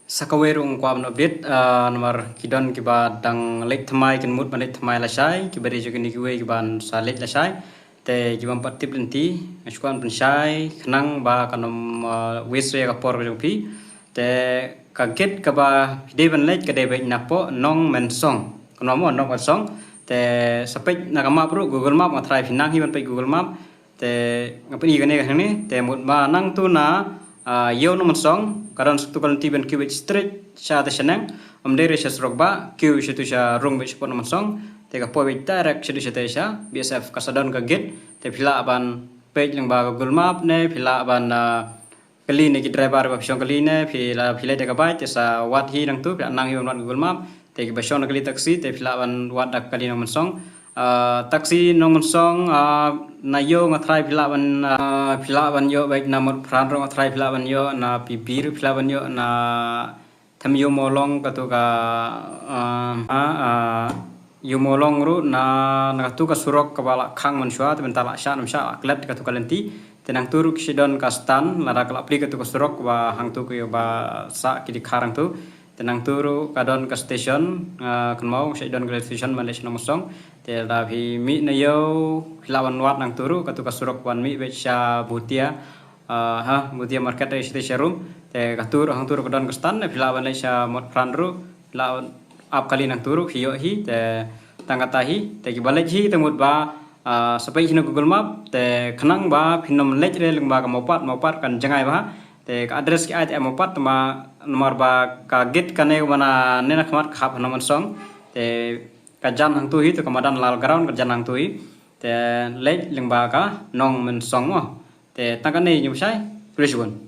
Sakawerung kwa update nomor kidon kiba dang lek thamai kan mut ban lek thamai la sai kiba re jokin kiwe kiban sa lek la sai te kiba pat tip lenti askuan ban sai khnang ba kanom weswe ka por jong pi te kaget kaba de ban lek ka de be napo Nongmensong kono Nongmensong te sapek nakama pro Google Map ma try pinang hi ban pe Google Map te ngapni gane ka ni te mut ba nang tu na yo Nongmensong karon tu kan tiben kiwit street sa ta senang amdere sa srogba kiw situ sa rong be spot Nongmensong te ka po be direct situ sa sa BSF kasadon ka gate te phila ban page Lyngba Google Map ne phila ban kali ne ki driver ba psion kali ne phila te ka bai te sa wat hi nang tu nang hi on Google Map te ki ba shon kali taxi te phila ban wat dak kali Nongmensong taxi Nongmensong na yo ngatrai phila ban yo baik namut pran ro ngatrai phila ban yo na pipir phila ban yo na tham yo molong ka to ka yo molong ru na tu ka surok ka bala khang man shwa te bentala sha nam sha aklat ka to kalenti tenang turuk sidon ka stan lara kala apli ka to ka surok ba hang tu ko ba sa ki di kharang tu tenang turu kadon ka station kenmau sidon ka station Malaysia Nongmensong te da phi mi na yo lawan wat nang turu ka tu ka surok wan mi be sha butia butia market ai station room te ka turu hang turu kadon ka stan ne philawan lai sha mot pran ru lawan ap kali nang turu hiyo hi te tangata hi te ki balai hi temut ba sapai hino Google Map te khnang ba phinom lech re Lyngba ka Mawpat kan jangai ba te ka address ki ait Mawpat ma nomor ba ka gate kane wana nena khmat khap Nongmensong te ka jan hang tu hi to kamadan lal ground ka jan hang tu hi te lech Lyngba ka Nongmensong te tangane nyum sai prisuan